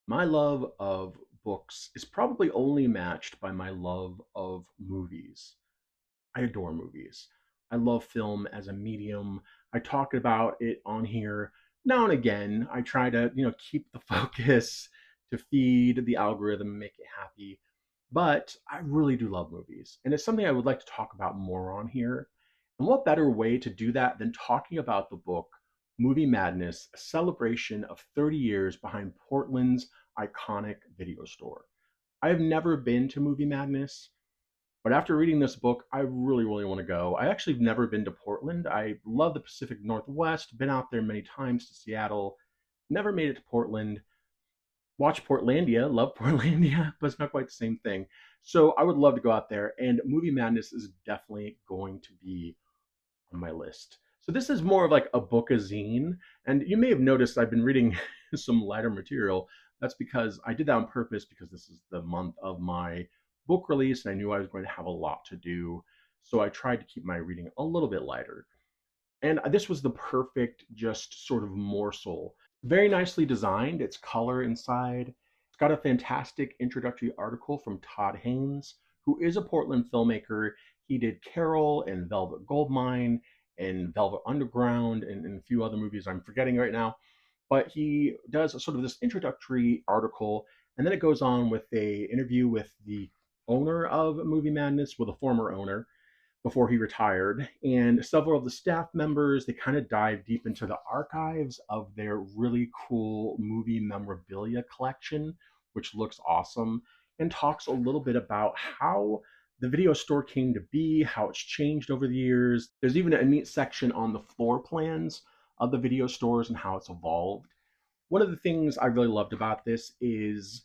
My love of books is probably only matched by my love of movies. I adore movies. I love film as a medium. I talk about it on here now and again. I try to, keep the focus to feed the algorithm and make it happy. But I really do love movies. And it's something I would like to talk about more on here. And what better way to do that than talking about the book Movie Madness, a celebration of 30 years behind Portland's iconic video store. I have never been to Movie Madness, but after reading this book, I really, really want to go. I actually have never been to Portland. I love the Pacific Northwest, been out there many times to Seattle, never made it to Portland. Watch Portlandia, love Portlandia, but it's not quite the same thing. So I would love to go out there, and Movie Madness is definitely going to be on my list. So this is more of like a bookazine, and you may have noticed I've been reading some lighter material. That's because I did that on purpose because this is the month of my book release, and I knew I was going to have a lot to do. So I tried to keep my reading a little bit lighter. And this was the perfect, just sort of morsel. Very nicely designed. It's color inside. It's got a fantastic introductory article from Todd Haynes, who is a Portland filmmaker. He did Carol and Velvet Goldmine and Velvet Underground and a few other movies I'm forgetting right now. But he does a sort of this introductory article, and then it goes on with a interview with the owner of Movie Madness, with a former owner, before he retired. And several of the staff members, they kind of dive deep into the archives of their really cool movie memorabilia collection, which looks awesome, and talks a little bit about how the video store came to be, how it's changed over the years. There's even a neat section on the floor plans of the video stores and how it's evolved. One of the things I really loved about this is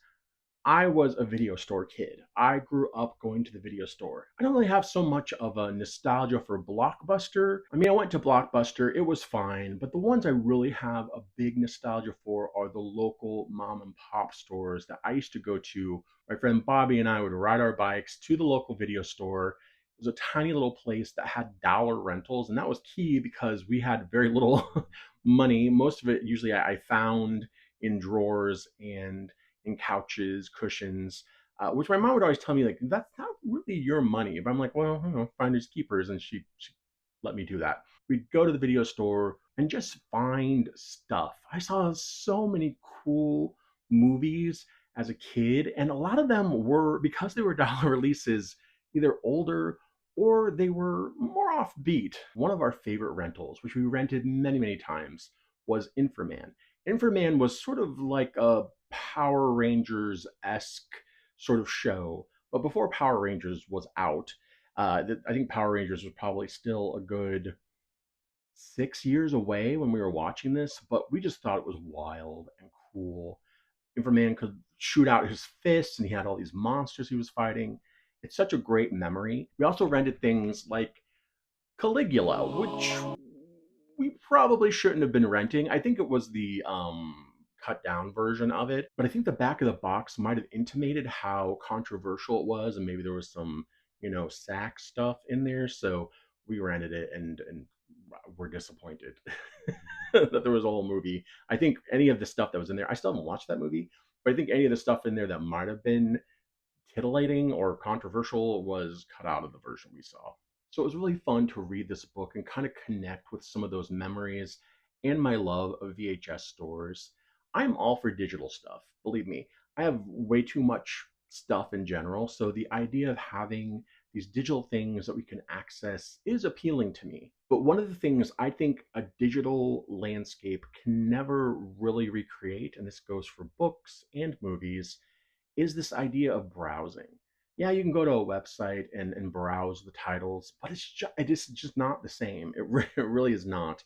I was a video store kid. I grew up going to the video store. I don't really have so much of a nostalgia for Blockbuster. I mean, I went to Blockbuster, it was fine, but the ones I really have a big nostalgia for are the local mom and pop stores that I used to go to. My friend Bobby and I would ride our bikes to the local video store. It was a tiny little place that had dollar rentals, and that was key because we had very little money. Most of it usually I found in drawers and in couches, cushions, which my mom would always tell me, like, that's not really your money. But I'm like, well, finders keepers. And she let me do that. We'd go to the video store and just find stuff. I saw so many cool movies as a kid, and a lot of them were, because they were dollar releases, either older or they were more offbeat. One of our favorite rentals, which we rented many, many times, was Inframan. Inframan was sort of like a Power Rangers esque sort of show. But before Power Rangers was out, I think Power Rangers was probably still a good 6 years away when we were watching this, but we just thought it was wild and cool. Inframan could shoot out his fists and he had all these monsters he was fighting. It's such a great memory. We also rented things like Caligula, which we probably shouldn't have been renting. I think it was the cut down version of it, but I think the back of the box might have intimated how controversial it was, and maybe there was some, sack stuff in there. So we rented it, and we're disappointed that there was a whole movie. I think any of the stuff that was in there, I still haven't watched that movie, but I think any of the stuff in there that might have been titillating or controversial was cut out of the version we saw. So it was really fun to read this book and kind of connect with some of those memories and my love of VHS stores. I'm all for digital stuff. Believe me, I have way too much stuff in general. So the idea of having these digital things that we can access is appealing to me. But one of the things I think a digital landscape can never really recreate, and this goes for books and movies, is this idea of browsing. Yeah, you can go to a website and browse the titles, but it is just not the same. It really is not.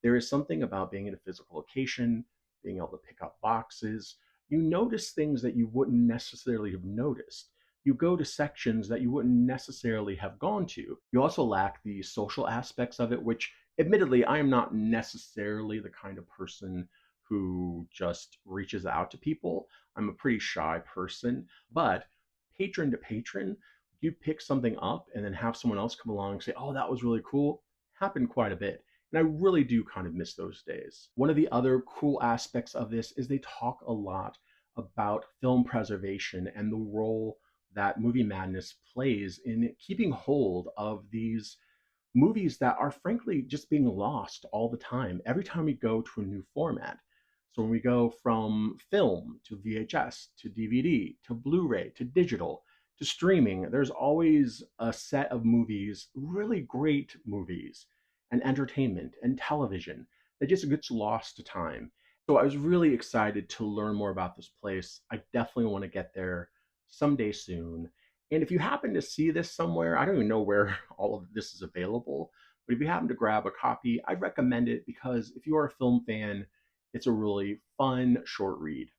There is something about being in a physical location, being able to pick up boxes. You notice things that you wouldn't necessarily have noticed. You go to sections that you wouldn't necessarily have gone to. You also lack the social aspects of it, which admittedly, I am not necessarily the kind of person who just reaches out to people. I'm a pretty shy person, but patron to patron, you pick something up and then have someone else come along and say, "Oh, that was really cool." Happened quite a bit. And I really do kind of miss those days. One of the other cool aspects of this is they talk a lot about film preservation and the role that movie madness plays in keeping hold of these movies that are frankly just being lost all the time every time we go to a new format. So when we go from film to VHS to DVD to Blu-ray to digital to streaming, there's always a set of movies, really great movies and entertainment and television that just gets lost to time. So I was really excited to learn more about this place. I definitely want to get there someday soon. And if you happen to see this somewhere, I don't even know where all of this is available, but if you happen to grab a copy, I'd recommend it because if you are a film fan, it's a really fun short read.